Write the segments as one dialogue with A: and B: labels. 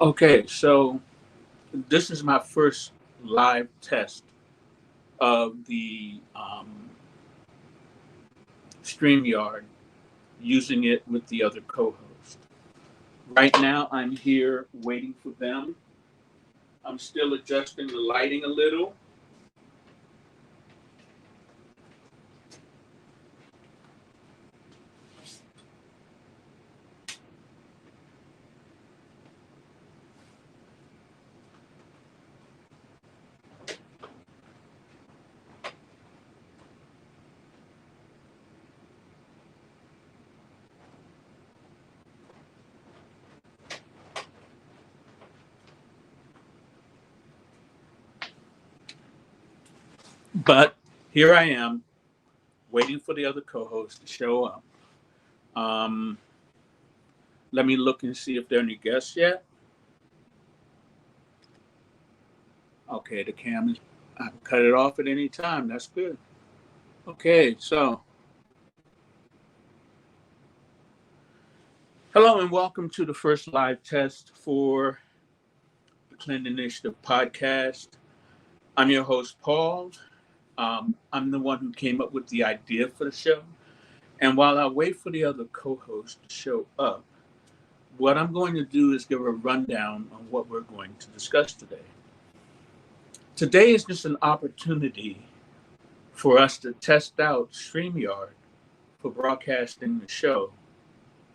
A: Okay, so this is my first live test of the StreamYard using it with the other co host. Right now, I'm here waiting for them. I'm still adjusting the lighting a little. But here I am waiting for the other co host to show up. Um, Let me look and see if there are any guests yet. Okay, the cam is, I can cut it off at any time. That's good. Okay, so hello and welcome to the first live test for the Clean Initiative podcast. I'm your host, Paul. I'm the one who came up with the idea for the show. And while I wait for the other co host to show up, what I'm going to do is give a rundown on what we're going to discuss today. Today is just an opportunity for us to test out StreamYard for broadcasting the show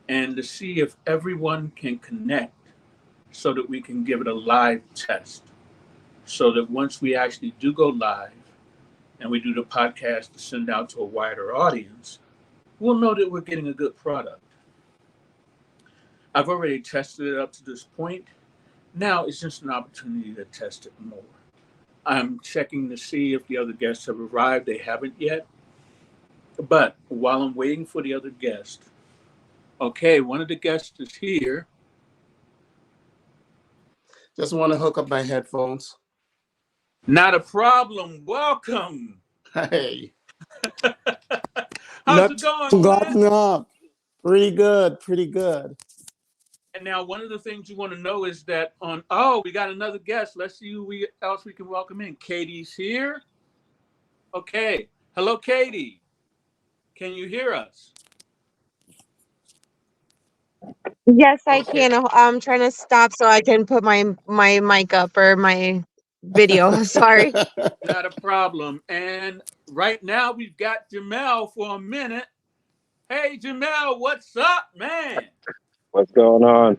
A: and to see if everyone can connect so that we can give it a live test. So that once we actually do go live and we do the podcast to send out to a wider audience, we'll know that we're getting a good product. I've already tested it up to this point. Now it's just an opportunity to test it more. I'm checking to see if the other guests have arrived. They haven't yet. But while I'm waiting for the other guest, okay, one of the guests is here.
B: Just want to hook up my headphones.
A: Not a problem. Welcome.
B: Hey.
A: How's it going,
B: Gotten up. Pretty good. Pretty good.
A: And now one of the things you want to know is that we got another guest. Let's see who else we can welcome in. Katie's here. Okay. Hello, Katie. Can you hear us?
C: Yes, I can. I'm trying to stop so I can put my mic up or my video. Sorry.
A: Not a problem. And right now we've got Jamel for a minute. Hey, Jamel, what's up, man?
D: What's going on?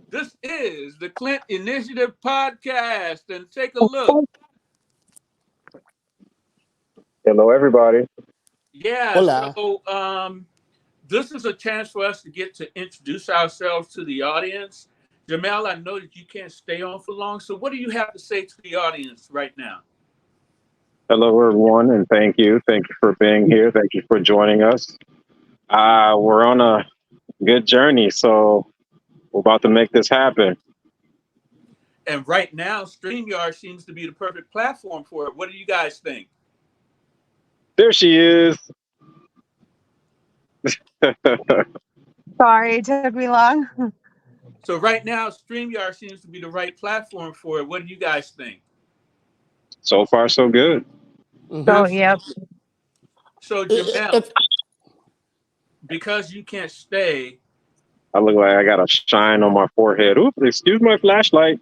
A: This is the Clint Initiative podcast, and take a look.
D: Hello, everybody.
A: Yeah,
B: Hola.
A: so this is a chance for us to get to introduce ourselves to the audience. Jamel, I know that you can't stay on for long, so what do you have to say to the audience right now?
D: Hello, everyone, and thank you. Thank you for being here. Thank you for joining us. We're on a good journey, so we're about to make this happen.
A: And right now, StreamYard seems to be the perfect platform for it. What do you guys think?
D: There she is.
C: Sorry, it took me long.
A: So right now, StreamYard seems to be the right platform for it. What do you guys think?
D: So far, so good.
C: So, yep.
A: So, Jamel, because you can't stay.
D: I look like I got a shine on my forehead. Oops, excuse my flashlight.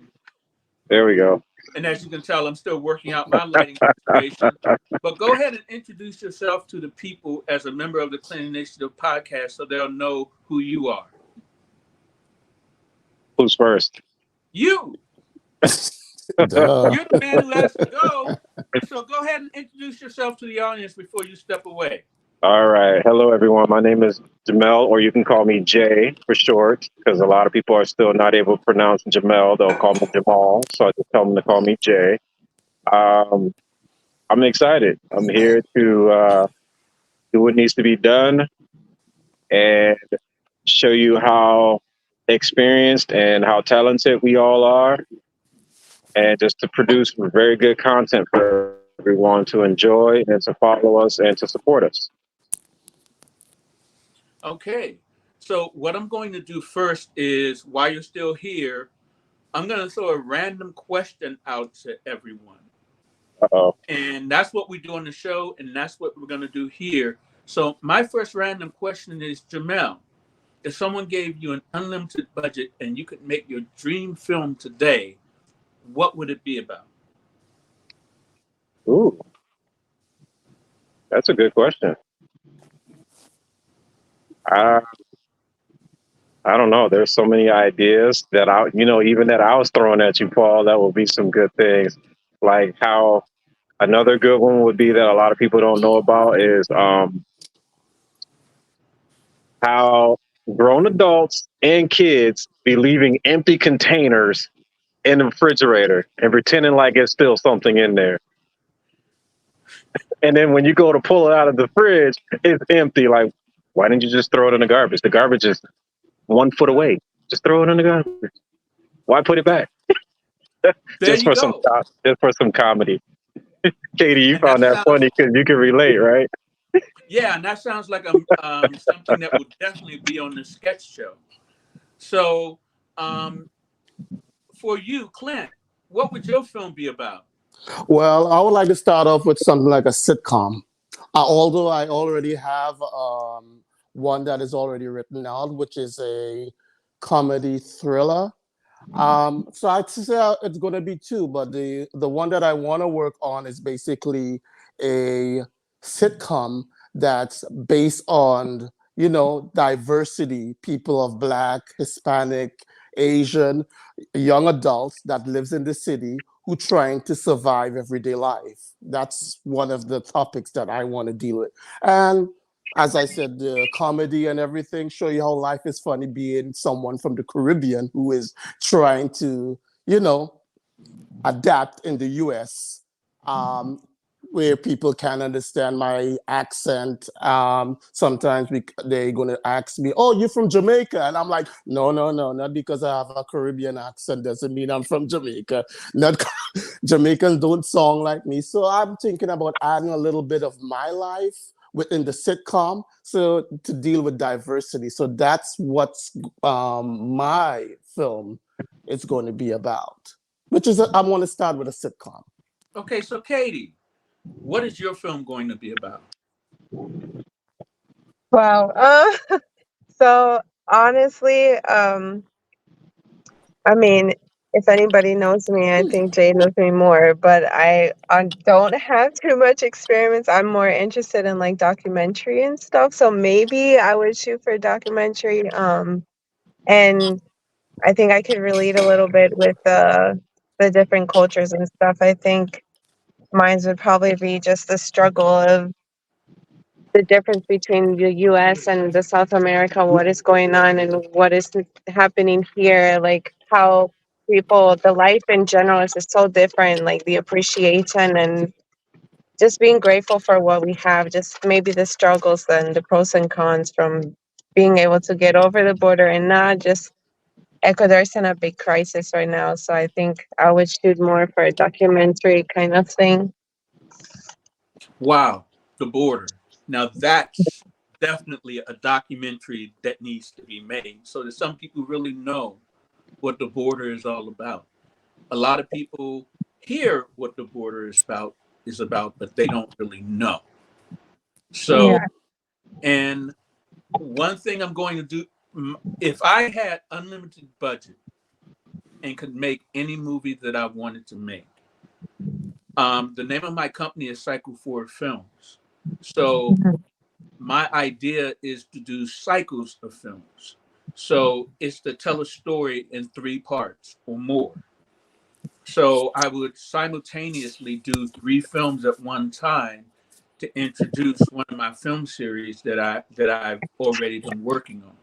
D: There we go.
A: And as you can tell, I'm still working out my lighting situation. But go ahead and introduce yourself to the people as a member of the Clean Initiative podcast so they'll know who you are.
D: Who's first?
A: You. You're the man who let us go. So go ahead and introduce yourself to the audience before you step away.
D: All right. Hello, everyone. My name is Jamel, or you can call me Jay for short, because a lot of people are still not able to pronounce Jamel. They'll call me Jamal, so I just tell them to call me Jay. I'm excited. I'm here to do what needs to be done and show you how experienced and how talented we all are, and just to produce very good content for everyone to enjoy and to follow us and to support us.
A: Okay. So what I'm going to do first is, while you're still here, I'm going to throw a random question out to everyone.
D: Uh-oh.
A: And that's what we do on the show, and that's what we're going to do here. So my first random question is, Jamel, if someone gave you an unlimited budget and you could make your dream film today, what would it be about?
D: Ooh, that's a good question. I I don't know. There's so many ideas that even that I was throwing at you, Paul. That would be some good things. Like how another good one would be that a lot of people don't know about is how grown adults and kids be leaving empty containers in the refrigerator and pretending like it's still something in there. And then when you go to pull it out of the fridge, it's empty. Like, why didn't you just throw it in the garbage? The garbage is 1 foot away. Just throw it in the garbage. Why put it back?
A: There you go.
D: Just for some comedy. Katie, you
A: And that
D: found that
A: sounds,
D: funny because you can relate, right?
A: yeah, and that sounds like something that would definitely be on the sketch show. So, for you, Clint, what would your film be about?
B: Well, I would like to start off with something like a sitcom. Although I already have one that is already written out, which is a comedy thriller. So I'd say it's going to be two, but the one that I want to work on is basically a sitcom that's based on, diversity, people of Black, Hispanic, Asian, young adults that lives in the city who trying to survive everyday life. That's one of the topics that I want to deal with. And as I said, the comedy and everything show you how life is funny being someone from the Caribbean who is trying to, adapt in the US, where people can understand my accent. Sometimes they're going to ask me, "Oh, you're from Jamaica?" And I'm like, "No, no, no, not because I have a Caribbean accent doesn't mean I'm from Jamaica. Not Jamaicans don't song like me." So I'm thinking about adding a little bit of my life within the sitcom, so to deal with diversity. So that's what's my film is going to be about, which is I want to start with a sitcom.
A: Okay, so Katie, what is your film going to be about?
C: Wow. So honestly, I mean, if anybody knows me, I think Jay knows me more, but I don't have too much experience. I'm more interested in like documentary and stuff. So maybe I would shoot for a documentary. And I think I could relate a little bit with the different cultures and stuff. I think mine would probably be just the struggle of the difference between the US and the South America, what is going on and what is happening here, like how people, the life in general is just so different, like the appreciation and just being grateful for what we have, just maybe the struggles and the pros and cons from being able to get over the border and not just Ecuador's in a big crisis right now. So I think I would shoot more for a documentary kind of thing.
A: Wow, the border. Now that's definitely a documentary that needs to be made so that some people really know what the border is all about. A lot of people hear what the border is about, but they don't really know. So,
C: Yeah.
A: and one thing I'm going to do, if I had unlimited budget and could make any movie that I wanted to make, the name of my company is Cycleforward Films. So my idea is to do cycles of films. So it's to tell a story in 3 parts or more. So I would simultaneously do 3 films at one time to introduce one of my film series that I've already been working on.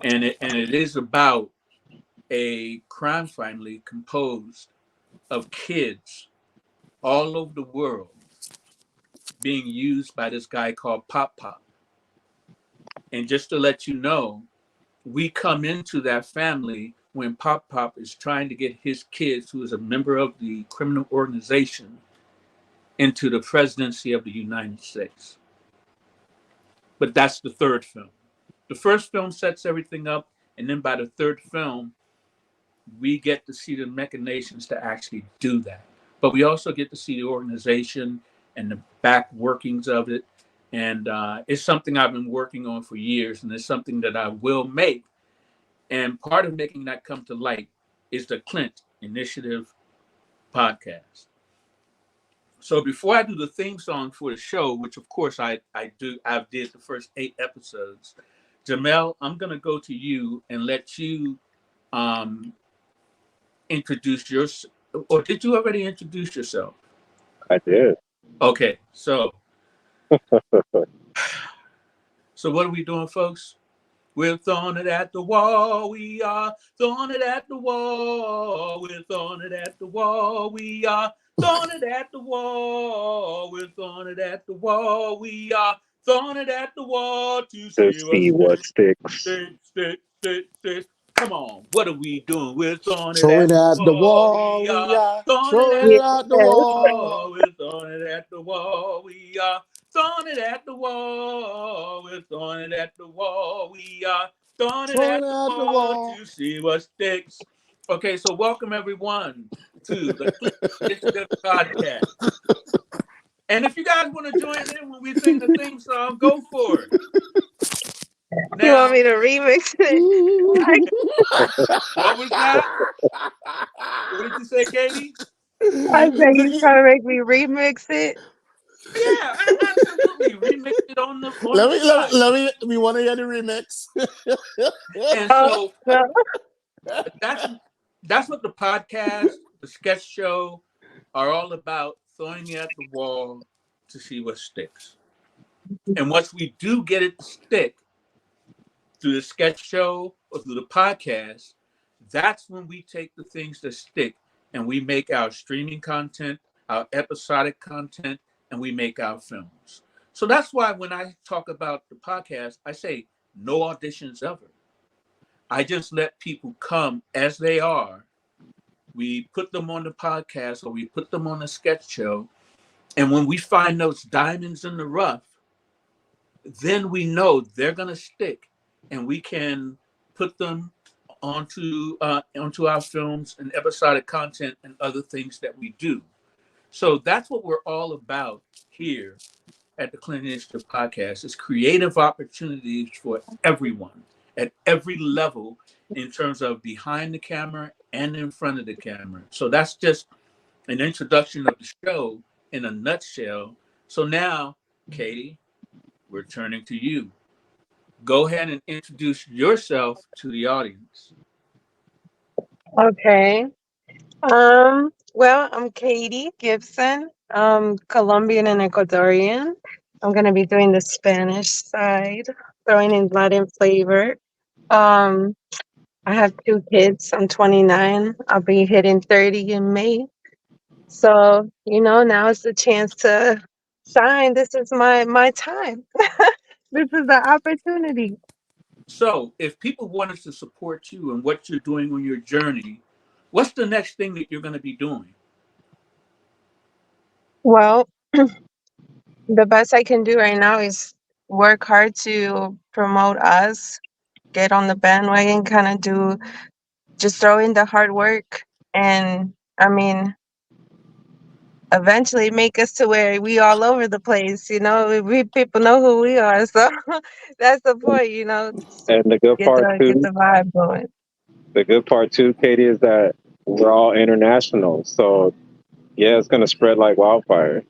A: And it is about a crime family composed of kids all over the world being used by this guy called Pop Pop. And just to let you know, we come into that family when Pop Pop is trying to get his kids, who is a member of the criminal organization, into the presidency of the United States. But that's the third film. The first film sets everything up, and then by the third film, we get to see the machinations to actually do that. But we also get to see the organization and the back workings of it. And it's something I've been working on for years, and it's something that I will make. And part of making that come to light is the Clint Initiative podcast. So before I do the theme song for the show, which of course I did the first 8 episodes, Jamel, I'm going to go to you and let you introduce yourself. Or did you already introduce yourself?
D: I did.
A: Okay, so what are we doing, folks? We're throwing it at the wall. We are throwing it at the wall. We're throwing it at the wall. We are throwing it at the wall. We're throwing it at the wall. We are throwing it at the wall to
D: See what sticks.
A: Stick. Come on, what are we doing? We're throwing it
B: Throw
A: at
B: it at
A: the
B: the
A: wall.
B: wall.
A: We
B: We
A: are
B: are
A: throwing it
B: throwing
A: at
B: it
C: Yes.
B: at the
A: the
B: wall.
A: wall. We're throwing it at the wall. We are throwing it at the wall. We're throwing it at the wall. We are throwing it
B: Throwing
A: at
B: it
A: the
B: at the
A: wall
B: wall.
A: to see what sticks. Okay, so welcome everyone to the Clint Initiative podcast. And if you guys want to join in when we sing the theme song, go for it.
C: You want
A: Now,
C: me to remix it?
A: what was that? What did you say, Katie?
C: I said you trying to make me remix it.
A: Yeah, absolutely. Remix it on the fly.
B: We want to hear the remix.
A: And
C: Oh
A: so
C: no.
A: that's what the podcast, the sketch show are all about, throwing it at the wall to see what sticks. And once we do get it to stick through the sketch show or through the podcast, that's when we take the things that stick and we make our streaming content, our episodic content, and we make our films. So that's why when I talk about the podcast, I say no auditions ever. I just let people come as they are. We put them on the podcast or we put them on the sketch show. And when we find those diamonds in the rough, then we know they're going to stick and we can put them onto our films and episodic content and other things that we do. So that's what we're all about here at the Clint Initiative podcast, is creative opportunities for everyone at every level in terms of behind the camera and in front of the camera. So that's just an introduction of the show in a nutshell. So now, Katie, we're turning to you. Go ahead and introduce yourself to the audience.
C: Okay. Well, I'm Katie Gibson. I'm Colombian and Ecuadorian. I'm gonna be doing the Spanish side, throwing in Latin flavor. Um, I have 2 kids. I'm 29. I'll be hitting 30 in May. So, now is the chance to shine. This is my time. This is the opportunity.
A: So if people wanted to support you and what you're doing on your journey, what's the next thing that you're going to be doing?
C: Well, the best I can do right now is work hard to promote us, get on the bandwagon, kind of just throw in the hard work. And I mean, eventually make us to where we all over the place, we people know who we are. So that's the point, just
D: And the good
C: get
D: part
C: get
D: too,
C: the vibe going.
D: Katie, is that we're all international. So yeah, it's gonna spread like wildfire.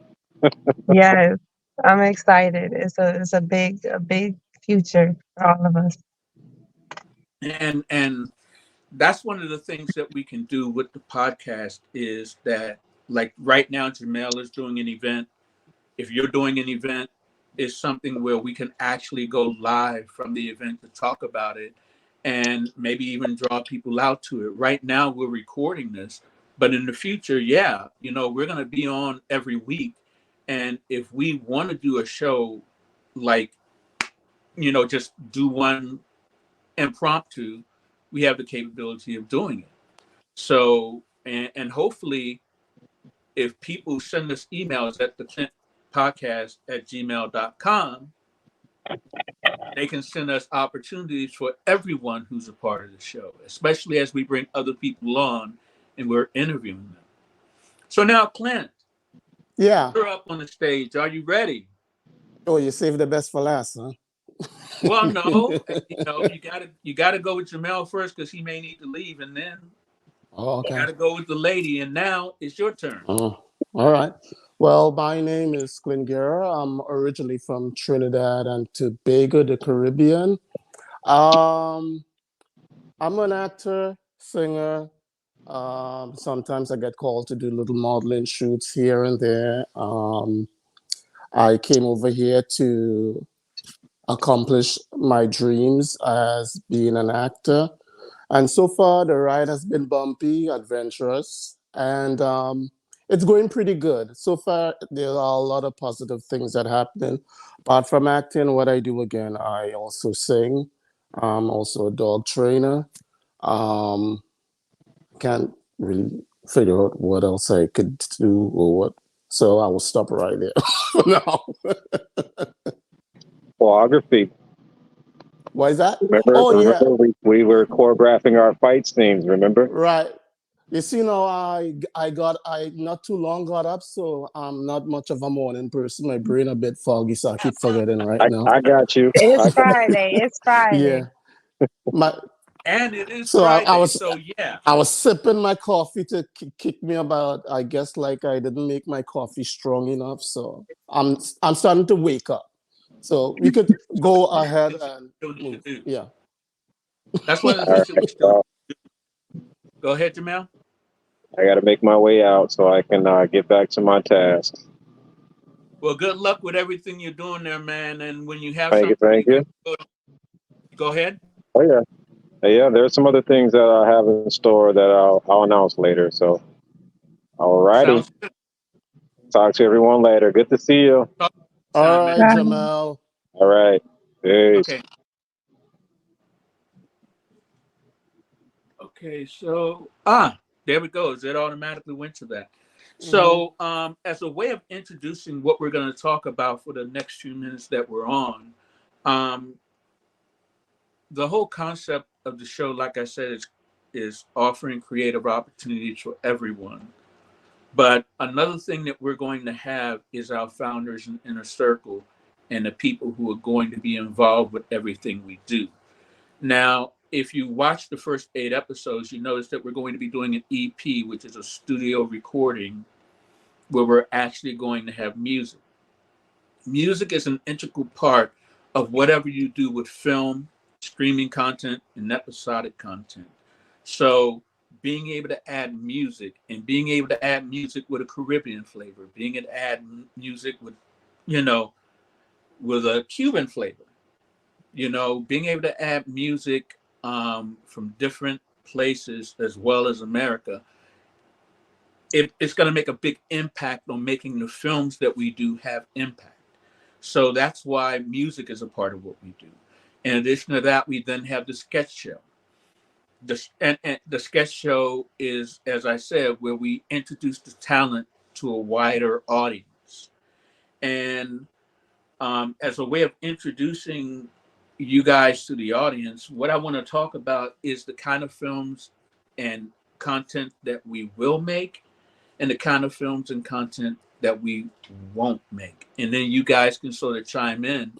C: Yes, I'm excited. It's a big future for all of us.
A: And that's one of the things that we can do with the podcast is that, like right now, Jamel is doing an event. If you're doing an event, is something where we can actually go live from the event to talk about it and maybe even draw people out to it. Right now, we're recording this, but in the future, yeah, we're going to be on every week. And if we want to do a show, like, just do one impromptu, we have the capability of doing it. So, and hopefully, if people send us emails at the Clint podcast at gmail.com, they can send us opportunities for everyone who's a part of the show, especially as we bring other people on and we're interviewing them. So now, Clint,
B: Yeah.
A: you're up on the stage. Are you ready?
B: Oh, you saved the best for last, huh?
A: Well, no, you gotta go with Jamel first because he may need to leave, and then
B: Oh,
A: you
B: okay.
A: gotta go with the lady. And now it's your turn.
B: Oh, all right. Well, my name is Clint Guerra. I'm originally from Trinidad and Tobago, the Caribbean. Um, I'm an actor, singer. Sometimes I get called to do little modeling shoots here and there. I came over here to accomplish my dreams as being an actor. And so far, the ride has been bumpy, adventurous, and it's going pretty good. So far, there are a lot of positive things that happen. Apart from acting, what I do again, I also sing. I'm also a dog trainer. Um, can't really figure out what else I could do or what. So I will stop right there for now.
D: Choreography.
B: Why is that?
D: Remember,
B: Oh, yeah.
D: we were choreographing our fight scenes, remember?
B: Right. You see, now I not too long got up, so I'm not much of a morning person. My brain a bit foggy, so I keep forgetting right now.
D: I got you.
C: It's Friday. It's Friday.
B: Yeah. My
A: And it is
B: so I
A: Friday,
B: was
A: so yeah.
B: I was sipping my coffee to kick me about. I guess like I didn't make my coffee strong enough, so I'm starting to wake up. So we could go ahead and
A: Still need to
B: move.
A: do.
B: Yeah.
A: That's one of the
D: All
A: things that we
D: right,
A: still do. Go ahead, Jamel.
D: I got to make my way out so I can get back to my task.
A: Well, good luck with everything you're doing there, man. And when you have
D: Thank you,
A: something,
D: thank you.
A: go ahead.
D: Oh yeah, yeah. There's some other things that I have in store that I'll announce later. So, alrighty.
A: Sounds good.
D: Talk to everyone later. Good to see you.
A: Talk
B: All
A: time, man.
B: right, Jamel.
D: All right. Peace.
A: Okay. Okay. So there we go. It automatically went to that. So, as a way of introducing what we're going to talk about for the next few minutes that we're on, um, the whole concept of the show, like I said, is offering creative opportunities for everyone. But another thing that we're going to have is our founders and inner circle and the people who are going to be involved with everything we do. Now, if you watch the first 8 episodes, you notice that we're going to be doing an EP, which is a studio recording where we're actually going to have music. Music is an integral part of whatever you do with film, streaming content, and episodic content. So being able to add music and being able to add music with a Caribbean flavor, being able to add music with, you know, with a Cuban flavor, being able to add music from different places as well as America, it's going to make a big impact on making the films that we do have impact. So that's why music is a part of what we do. In addition to that, we then have the sketch show. And the sketch show is, as I said, where we introduce the talent to a wider audience. And as a way of introducing you guys to the audience, what I want to talk about is the kind of films and content that we will make and the kind of films and content that we won't make. And then you guys can sort of chime in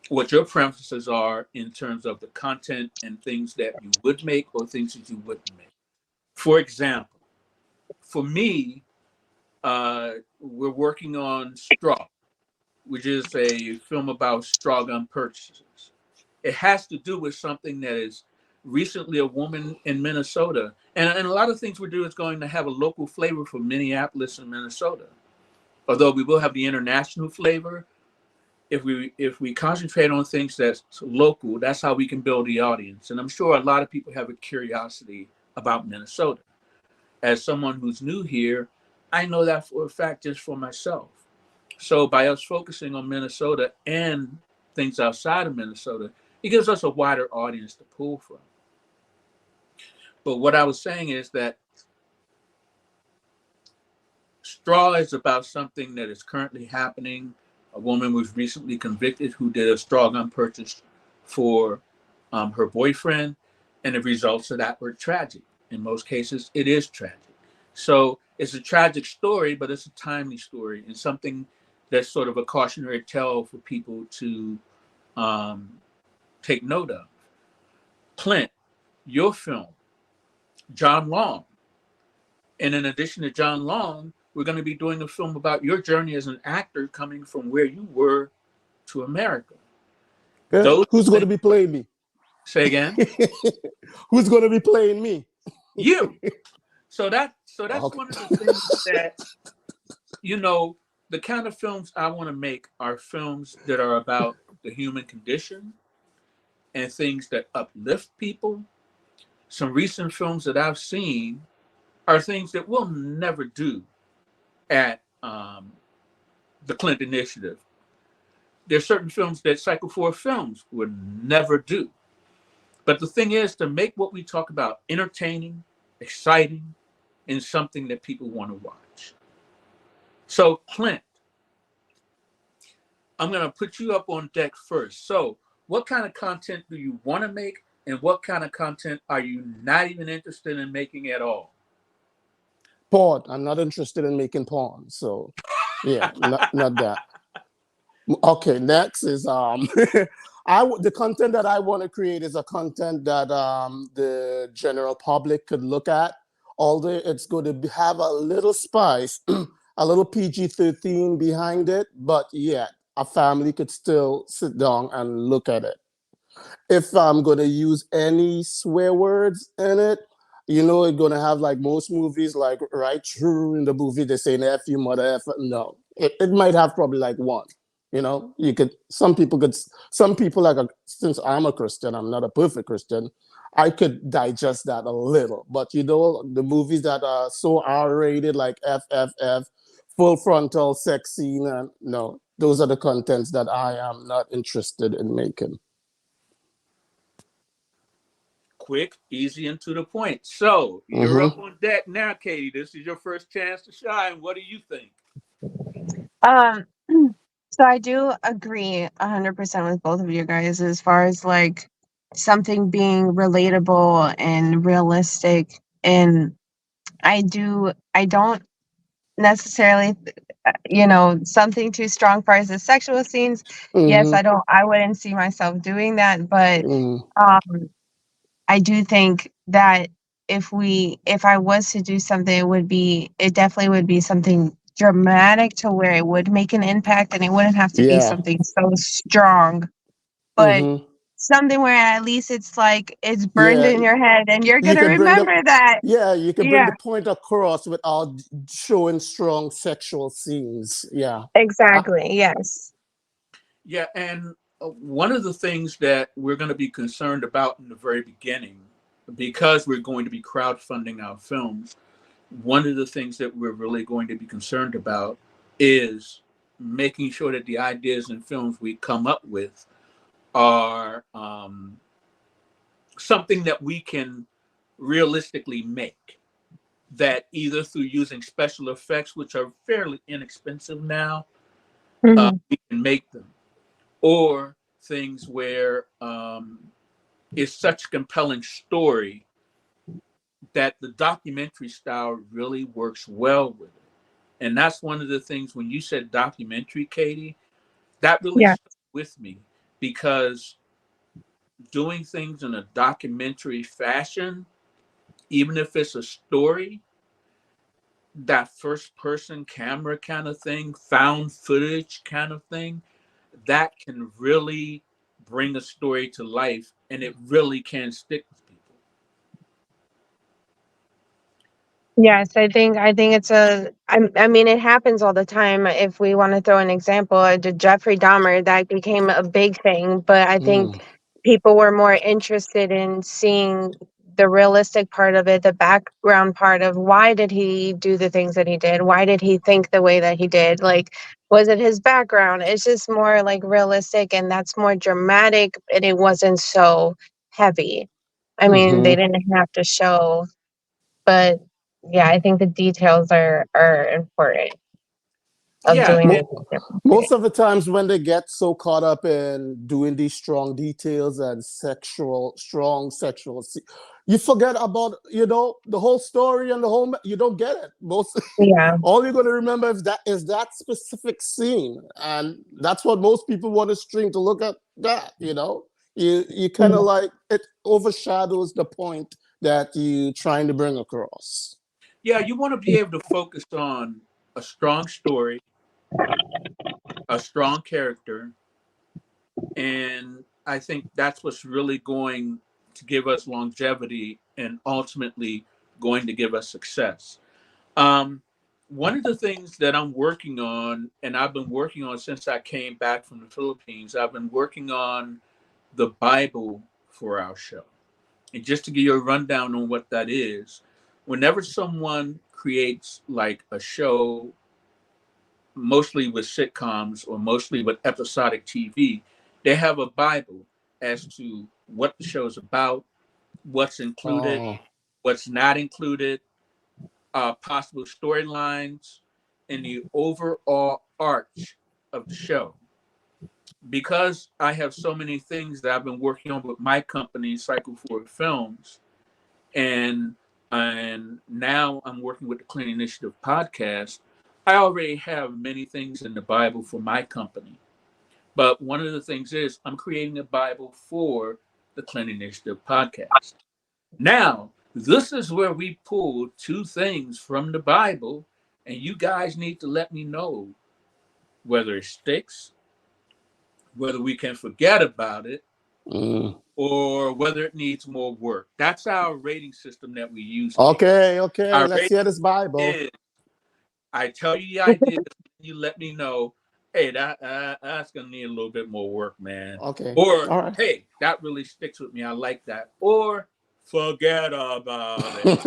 A: what your preferences are in terms of the content and things that you would make or things that you wouldn't make. For example, for me, we're working on Straw, which is a film about straw gun purchases. It has to do with something that is recently a woman in Minnesota. And a lot of things we do is going to have a local flavor for Minneapolis and Minnesota. Although we will have the international flavor, if we concentrate on things that's local, that's how we can build the audience. And I'm sure a lot of people have a curiosity about Minnesota. As someone who's new here, I know that for a fact just for myself. So by us focusing on Minnesota and things outside of Minnesota, it gives us a wider audience to pull from. But what I was saying is that Straw is about something that is currently happening. A woman was recently convicted who did a straw gun purchase for her boyfriend, and the results of that were tragic. In most cases, it is tragic. So it's a tragic story, but it's a timely story and something that's sort of a cautionary tale for people to take note of. Clint, your film, John Long. And in addition to John Long, we're going to be doing a film about your journey as an actor coming from where you were to America.
B: Yeah. Who's going to be playing me?
A: Say again?
B: Who's going to be playing me?
A: You. So that's
B: Okay.
A: one of the things that, the kind of films I want to make are films that are about the human condition and things that uplift people. Some recent films that I've seen are things that we'll never do at the Clinton Initiative. There's certain films that Cycle Forward Films would never do. But the thing is to make what we talk about entertaining, exciting, and something that people want to watch. So, Clint, I'm going to put you up on deck first. So, what kind of content do you want to make, and what kind of content are you not even interested in making at all?
B: Porn. I'm not interested in making porn. So, yeah, not that. Okay, next is the content that I want to create is a content that the general public could look at. Although it's going to have a little spice, a little PG-13 behind it, but yet a family could still sit down and look at it. If I'm going to use any swear words in it, it's going to have like most movies, like right through in the movie, they say, F you mother, F. No, it might have probably like one. Some people, since I'm a Christian, I'm not a perfect Christian, I could digest that a little. But the movies that are so R-rated, like FFF, full frontal sex scene, and no, those are the contents that I am not interested in making.
A: Quick, easy, and to the point. So you're up on deck now, Katie. This is your first chance to shine. What do you think?
C: So I do agree 100% with both of you guys as far as like something being relatable and realistic. And I don't necessarily, something too strong for as the sexual scenes. Yes, I wouldn't see myself doing that, but I do think that if I was to do something, it definitely would be something dramatic to where it would make an impact, and it wouldn't have to be something so strong, but something where at least it's like it's burned in your head and you're going to remember that.
B: Yeah, you can bring the point across without showing strong sexual scenes. Yeah.
C: Exactly. Yes.
A: Yeah, and one of the things that we're going to be concerned about in the very beginning, because we're going to be crowdfunding our films, one of the things that we're really going to be concerned about is making sure that the ideas and films we come up with are something that we can realistically make. That either through using special effects, which are fairly inexpensive now, we can make them, or things where it's such a compelling story that the documentary style really works well with it. And that's one of the things when you said documentary, Katie, that really stuck with me, because doing things in a documentary fashion, even if it's a story, that first person camera kind of thing, found footage kind of thing, that can really bring a story to life, and it really can stick with people.
C: Yes, I think I mean, it happens all the time. If we want to throw an example, Jeffrey Dahmer, that became a big thing, but I think people were more interested in seeing the realistic part of it, the background part of why did he do the things that he did? Why did he think the way that he did? Like, was it his background? It's just more like realistic, and that's more dramatic, and it wasn't so heavy. I mean, they didn't have to show, but yeah, I think the details are important. of
A: Yeah,
C: doing it.
B: Most of the times when they get so caught up in doing these strong details and strong sexual, you forget about, the whole story and you don't get it.
C: Yeah.
B: All you're going to remember is that specific scene. And that's what most people want to stream, to look at that. You kind of like, it overshadows the point that you're trying to bring across.
A: yeah, you want to be able to focus on a strong story, a strong character, and I think that's what's really going to give us longevity and ultimately going to give us success. One of the things that I'm working on, and I've been working on since I came back from the Philippines, I've been working on the Bible for our show. And just to give you a rundown on what that is, whenever someone creates like a show, mostly with sitcoms or mostly with episodic TV, they have a Bible as to what the show is about, what's included,
B: Oh.
A: what's not included, possible storylines, and the overall arch of the show. Because I have so many things that I've been working on with my company, Cycleforward Films, and now I'm working with the Clean Initiative podcast. I already have many things in the Bible for my company, but one of the things is I'm creating a Bible for the Clean Initiative podcast. Now, this is where we pull two things from the Bible, and you guys need to let me know whether it sticks, whether we can forget about it,
B: Mm.
A: or whether it needs more work. That's our rating system that we use here.
B: Okay,
A: Our
B: let's
A: rating
B: hear this Bible.
A: is, I tell you the idea, you let me know, hey, that's going to need a little bit more work, man.
B: Okay.
A: Or,
B: All right.
A: hey, that really sticks with me. I like that. Or, forget about it.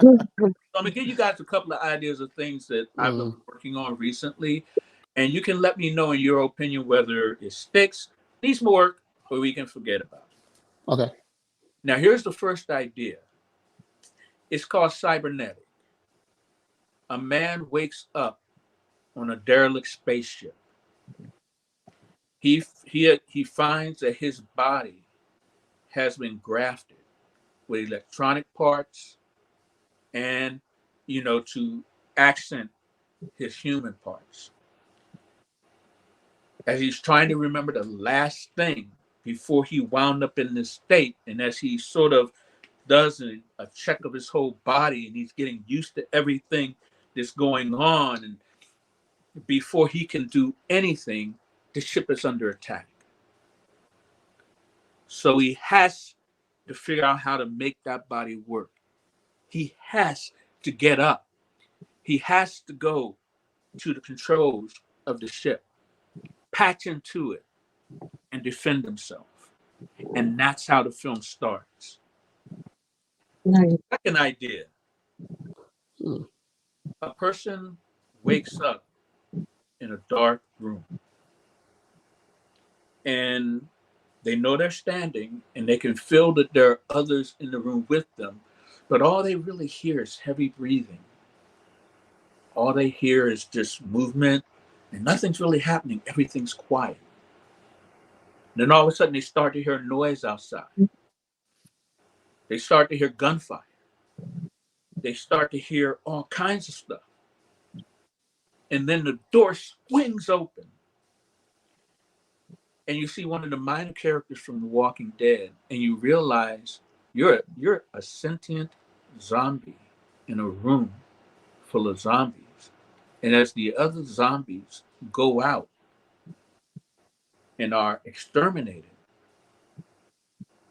A: So I'm going to give you guys a couple of ideas of things that I've been working on recently. And you can let me know in your opinion whether it sticks, needs more work, or we can forget about it.
B: Okay.
A: Now, here's the first idea. It's called cybernetic. A man wakes up on a derelict spaceship. He finds that his body has been grafted with electronic parts and, to accent his human parts. As he's trying to remember the last thing before he wound up in this state, and as he sort of does a check of his whole body and he's getting used to everything that's going on, and before he can do anything, the ship is under attack. So he has to figure out how to make that body work. He has to get up. He has to go to the controls of the ship, patch into it, and defend himself. And that's how the film starts.
C: Nice.
A: Second idea. A person wakes up in a dark room. And they know they're standing and they can feel that there are others in the room with them. But all they really hear is heavy breathing. All they hear is just movement and nothing's really happening. Everything's quiet. And then all of a sudden they start to hear noise outside. They start to hear gunfire. They start to hear all kinds of stuff. And then the door swings open. And you see one of the minor characters from The Walking Dead, and you realize you're a sentient zombie in a room full of zombies. And as the other zombies go out and are exterminated,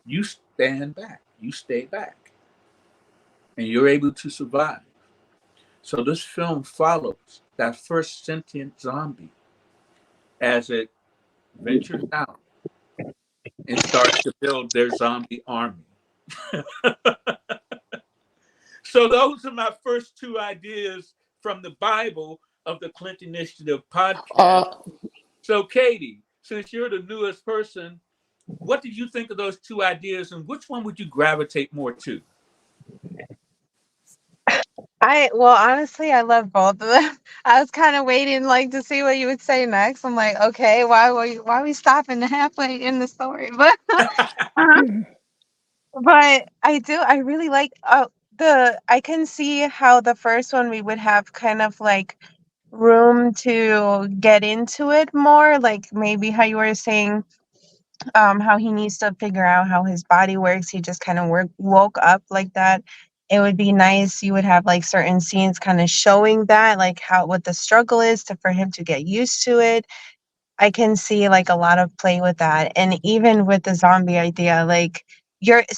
A: you stand back, you stay back, and you're able to survive. So this film follows that first sentient zombie as it ventures out and starts to build their zombie army. So those are my first two ideas from the Bible of the Clinton Initiative podcast. So Katie, since you're the newest person, what did you think of those two ideas and which one would you gravitate more to?
C: Honestly, I love both of them. I was kind of waiting like to see what you would say next. I'm like, okay, why are we stopping halfway in the story? But but I really like the I can see how the first one we would have kind of like room to get into it more, like maybe how you were saying how he needs to figure out how his body works. He just kind of woke up like that. It would be nice. You would have like certain scenes kind of showing that, like how what the struggle is to for him to get used to it. I can see like a lot of play with that. And even with the zombie idea, like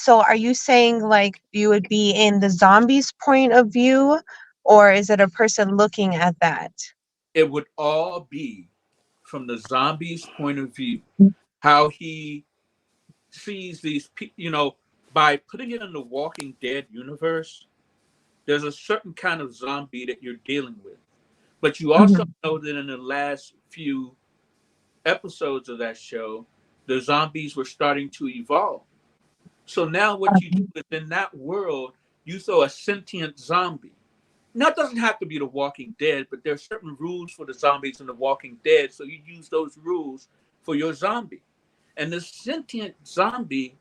C: are you saying like you would be in the zombie's point of view, or is it a person looking at that?
A: It would all be from the zombie's point of view, how he sees these people. By putting it in the Walking Dead universe, there's a certain kind of zombie that you're dealing with. But you also
C: Mhm.
A: know that in the last few episodes of that show, the zombies were starting to evolve. So now what you do is in that world, you throw a sentient zombie. Now it doesn't have to be the Walking Dead, but there are certain rules for the zombies in the Walking Dead. So you use those rules for your zombie. And the sentient zombie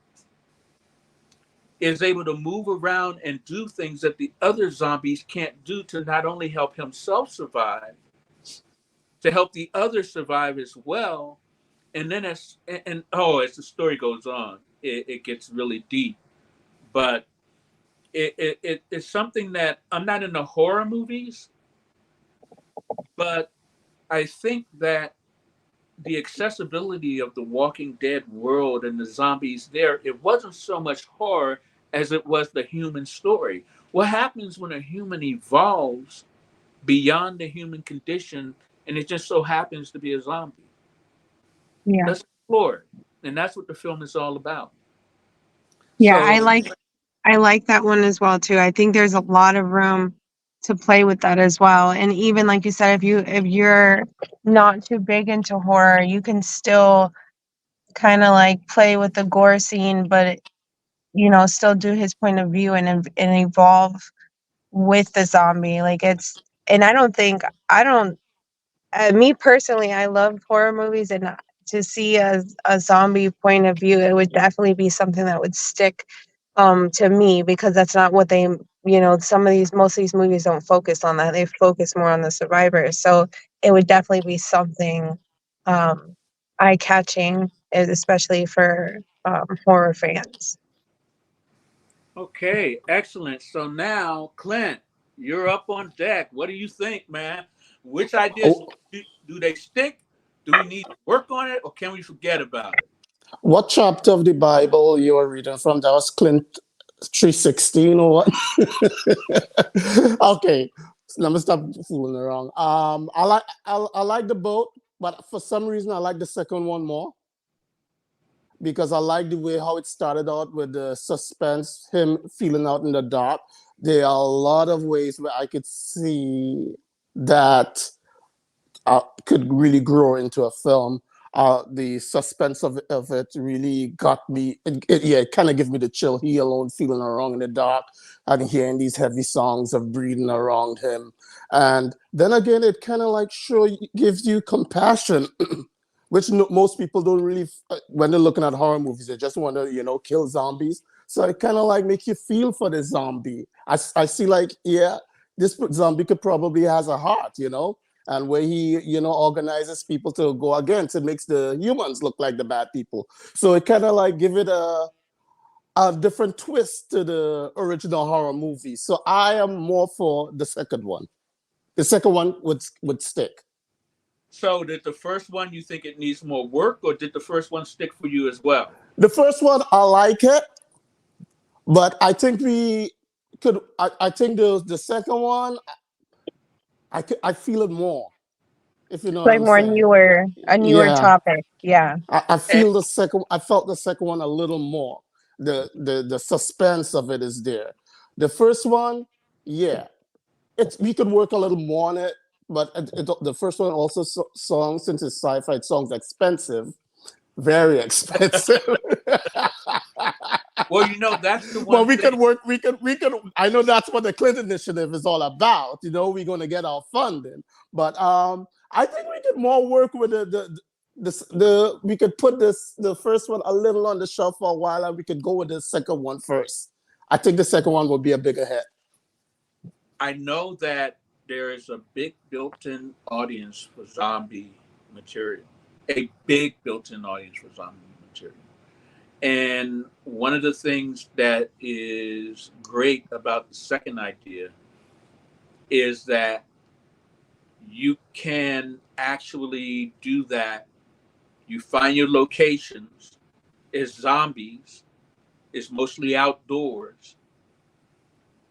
A: is able to move around and do things that the other zombies can't do to not only help himself survive, to help the others survive as well. And then as the story goes on, it gets really deep. But it's something that I'm not into horror movies, but I think that the accessibility of the Walking Dead world and the zombies there, it wasn't so much horror as it was the human story. What happens when a human evolves beyond the human condition and it just so happens to be a zombie?
C: Yeah.
A: Let's explore it. And that's what the film is all about.
C: Yeah,
A: So,
C: I like that one as well too. I think there's a lot of room to play with that as well. And even like you said, if you're not too big into horror, you can still kind of like play with the gore scene, but still do his point of view and evolve with the zombie. Like and I don't me personally, I love horror movies, and to see a zombie point of view, it would definitely be something that would stick to me, because that's not what most of these movies don't focus on that. They focus more on the survivors. So it would definitely be something um, eye catching, especially for horror fans.
A: okay, excellent. So now, Clint, you're up on deck. What do you think, man? Which ideas
B: Oh,
A: do they stick? Do we need to work on it, or can we forget about it?
B: what chapter of the Bible you are reading from? That was Clint 3:16 or what? Okay, so let me stop fooling around. I like the boat, but for some reason I like the second one more, because I like the way how it started out with the suspense, him feeling out in the dark. There are a lot of ways where I could see that could really grow into a film. The suspense of it really got me. It kind of gives me the chill. He alone feeling around in the dark and hearing these heavy songs of breathing around him. And then again, it kind of like gives you compassion, which most people don't really, when they're looking at horror movies, they just want to, kill zombies. So it kind of like make you feel for the zombie. I see like, yeah, this zombie could probably has a heart. And where he, organizes people to go against, it makes the humans look like the bad people. So it kind of like give it a different twist to the original horror movie. So I am more for the second one. The second one would stick.
A: So, did the first one you think it needs more work, or did the first one stick for you as well?
B: The first one, I like it, but I think we could. I think the second one, I feel it more. If you know what
C: Like
B: I'm
C: more
B: saying.
C: a newer
B: Yeah.
C: topic. Yeah.
B: I
A: And
B: feel the second. I felt the second one a little more. The suspense of it is there. The first one, yeah, we could work a little more on it. But the first one also songs, since it's sci-fi, songs expensive, very expensive.
A: Well, you know, that's the
B: Well,
A: one
B: we
A: thing.
B: can work. We can. I know that's what the Clinton Initiative is all about. You know, we're going to get our funding, but I think we could more work with the. We could put the first one a little on the shelf for a while, and we could go with the second one first. I think the second one will be a bigger hit.
A: I know that there is a big built-in audience for zombie material, a big built-in audience for zombie material. And one of the things that is great about the second idea is that you can actually do that. You find your locations. It's zombies. It's mostly outdoors.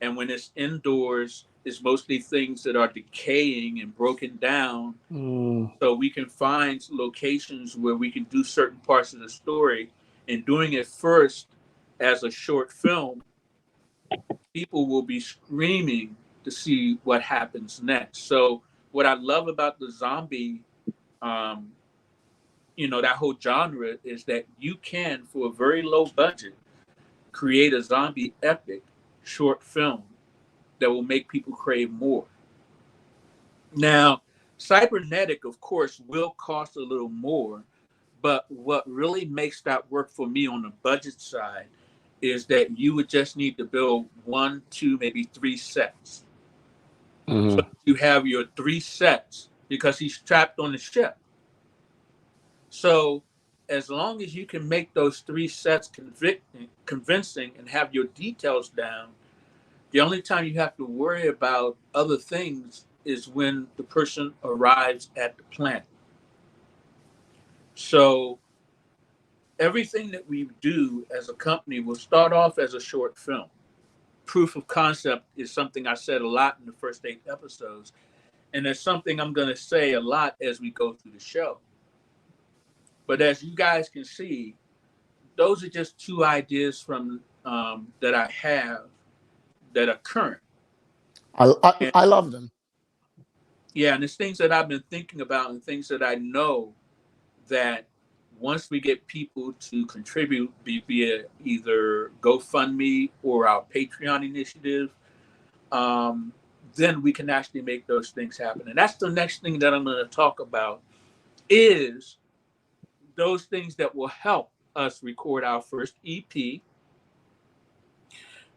A: And when it's indoors, it's mostly things that are decaying and broken down. So we can find locations where we can do certain parts of the story. And doing it first as a short film, people will be screaming to see what happens next. So what I love about the zombie, that whole genre is that you can, for a very low budget, create a zombie epic short film that will make people crave more. Now, cybernetic, of course, will cost a little more, but what really makes that work for me on the budget side is that you would just need to build 1, 2, maybe 3 sets. So you have your 3 sets because he's trapped on the ship. So as long as you can make those 3 sets convincing and have your details down, the only time you have to worry about other things is when the person arrives at the planet. So everything that we do as a company will start off as a short film. Proof of concept is something I said a lot in the first 8 episodes, and it's something I'm going to say a lot as we go through the show. But as you guys can see, those are just 2 ideas from that I have that are current.
B: I love them.
A: Yeah, and it's things that I've been thinking about and things that I know that once we get people to contribute via either GoFundMe or our Patreon initiative, then we can actually make those things happen. And that's the next thing that I'm going to talk about is those things that will help us record our first EP.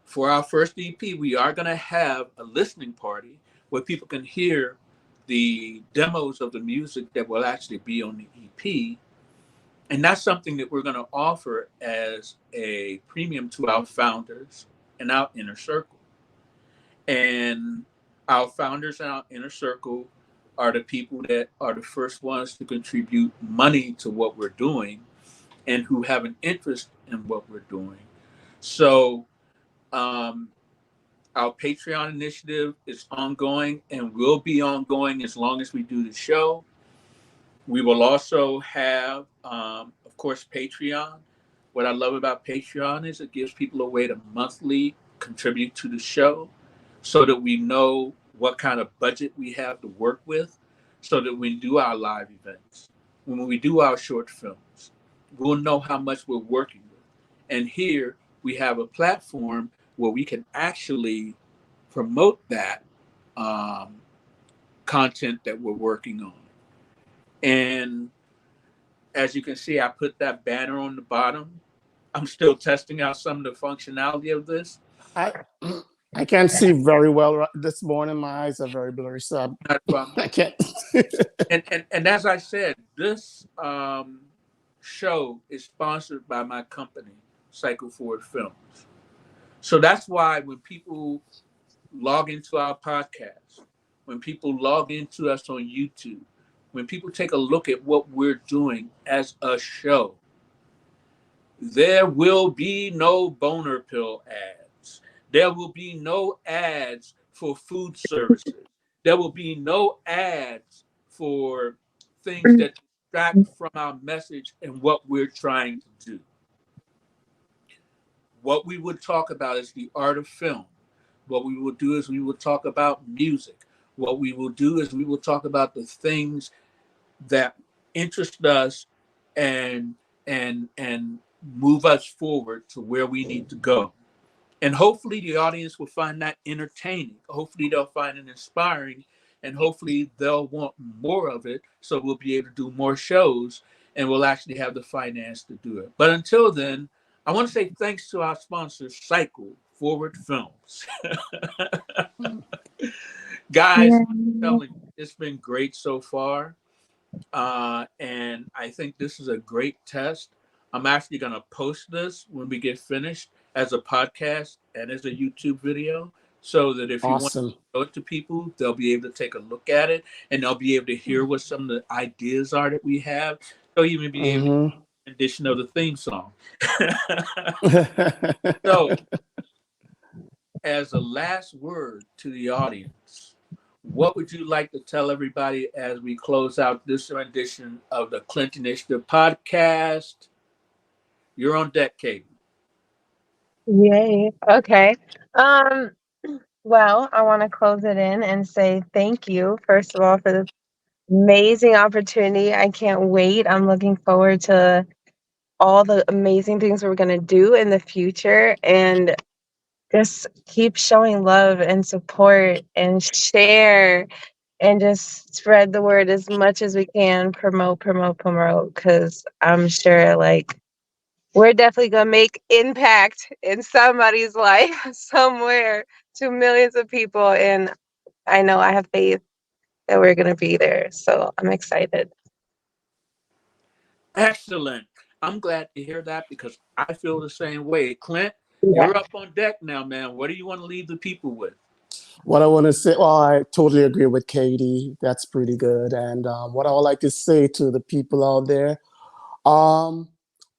A: For our first EP, we are going to have a listening party where people can hear the demos of the music that will actually be on the EP. And that's something that we're going to offer as a premium to our founders and our inner circle. And our founders and our inner circle are the people that are the first ones to contribute money to what we're doing and who have an interest in what we're doing. So our Patreon initiative is ongoing and will be ongoing as long as we do the show. We will also have, of course, Patreon. What I love about Patreon is it gives people a way to monthly contribute to the show so that we know what kind of budget we have to work with so that when we do our live events, when we do our short films, we'll know how much we're working with. And here we have a platform where we can actually promote that content that we're working on. And as you can see, I put that banner on the bottom. I'm still testing out some of the functionality of this.
B: I can't see very well this morning. My eyes are very blurry, so I can't.
A: and as I said, this show is sponsored by my company, Cycleforward Films. So that's why when people log into our podcast, when people log into us on YouTube, when people take a look at what we're doing as a show, there will be no boner pill ads. There will be no ads for food services. There will be no ads for things that distract from our message and what we're trying to do. What we would talk about is the art of film. What we will do is we will talk about music. What we will do is we will talk about the things that interest us and move us forward to where we need to go. And hopefully the audience will find that entertaining. Hopefully they'll find it inspiring, and hopefully they'll want more of it. So we'll be able to do more shows and we'll actually have the finance to do it. But until then, I want to say thanks to our sponsor, Cycle Forward Films. Guys,
C: Yeah.
A: I'm telling you, it's been great so far. And I think this is a great test. I'm actually going to post this when we get finished as a podcast and as a YouTube video, so that if you want to
B: Awesome.
A: show it to people, they'll be able to take a look at it and they'll be able to hear what some of the ideas are that we have. They'll even be able to
B: Mm-hmm.
A: rendition of the theme song. So, as a last word to the audience, what would you like to tell everybody as we close out this rendition of the Clint Initiative podcast? You're on deck, Katie.
C: Yay. Okay. Um, well, I want to close it in and say thank you, first of all, for the amazing opportunity. I can't wait. I'm looking forward to all the amazing things we're going to do in the future, and just keep showing love and support and share and just spread the word as much as we can. Promote, because I'm sure like we're definitely gonna make impact in somebody's life somewhere to millions of people, and I know I have faith that we're gonna be there. So I'm excited.
A: Excellent. I'm glad to hear that because I feel the same way. Clint,
C: Yeah.
A: you're up on deck now, man. What do you want to leave the people with?
B: What I want to say, well, I totally agree with Katie. That's pretty good. And what I would like to say to the people out there, um,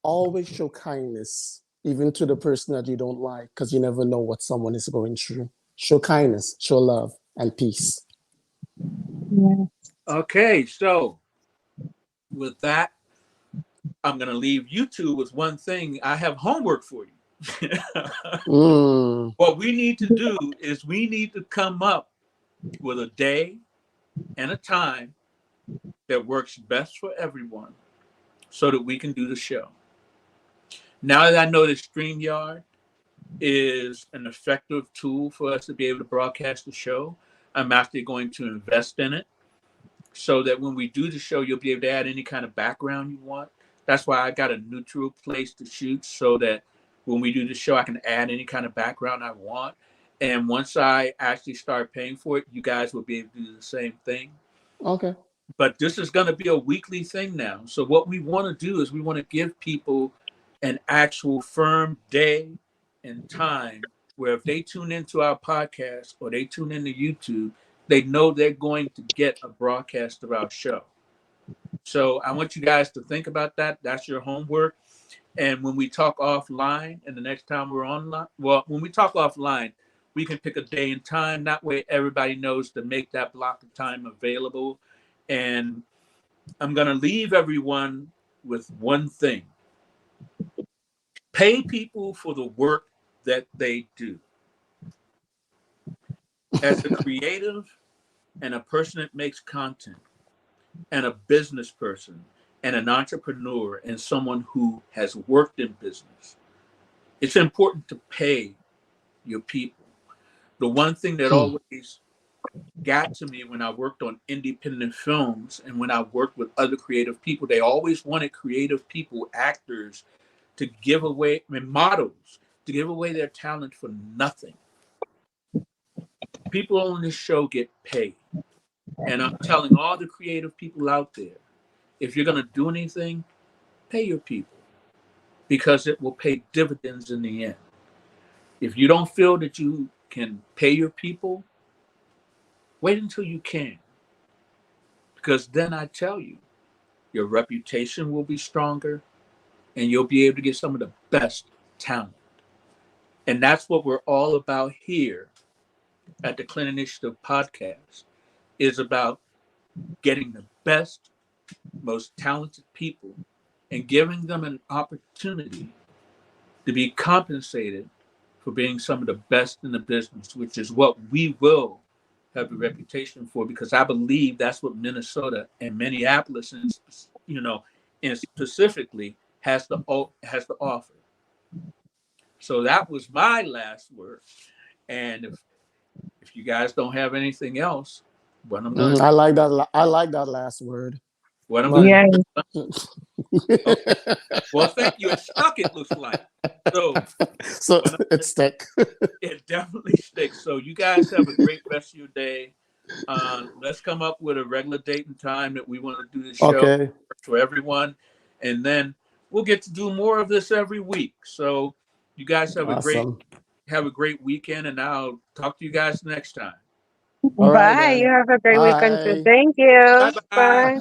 B: always show kindness, even to the person that you don't like, because you never know what someone is going through. Show kindness, show love, and peace.
C: Yeah.
A: Okay, so with that, I'm going to leave you two with one thing. I have homework for you.
B: Mm,
A: What we need to do is we need to come up with a day and a time that works best for everyone so that we can do the show. Now that I know that StreamYard is an effective tool for us to be able to broadcast the show, I'm actually going to invest in it so that when we do the show, you'll be able to add any kind of background you want. That's why I got a neutral place to shoot so that when we do the show, I can add any kind of background I want. And once I actually start paying for it, you guys will be able to do the same thing.
B: okay.
A: But this is going to be a weekly thing now. So what we want to do is we want to give people an actual firm day and time where if they tune into our podcast or they tune into YouTube, they know they're going to get a broadcast of our show. So I want you guys to think about that. That's your homework. And when we talk offline and the next time we're online, well, when we talk offline, we can pick a day and time. That way everybody knows to make that block of time available. And I'm going to leave everyone with one thing. Pay people for the work that they do. As a creative and a person that makes content and a business person and an entrepreneur and someone who has worked in business, it's important to pay your people. The one thing that always got to me when I worked on independent films and when I worked with other creative people, they always wanted creative people, actors, to give away, I mean, models, to give away their talent for nothing. People on this show get paid. And I'm telling all the creative people out there, if you're going to do anything, pay your people because it will pay dividends in the end. If you don't feel that you can pay your people, wait until you can. Because then I tell you, your reputation will be stronger and you'll be able to get some of the best talent. And that's what we're all about here at the Clint Initiative podcast, is about getting the best, most talented people and giving them an opportunity to be compensated for being some of the best in the business, which is what we will have a reputation for, because I believe that's what Minnesota and Minneapolis, and and specifically has to offer. So that was my last word. And if you guys don't have anything else, what I'm going to
B: I like that. I like that last word.
A: what I'm going to
C: Yes.
A: okay. Well, thank you. It stuck. It looks like so.
B: So it's stick.
A: It definitely sticks. So you guys have a great rest of your day. Let's come up with a regular date and time that we want to do the show
B: Okay.
A: for everyone, and then we'll get to do more of this every week. So you guys have
B: Awesome.
A: a great weekend, and I'll talk to you guys next time.
B: All right
C: Bye.
B: then.
C: You have a great weekend too.
B: Bye.
C: Thank you.
A: Bye bye.
C: Bye.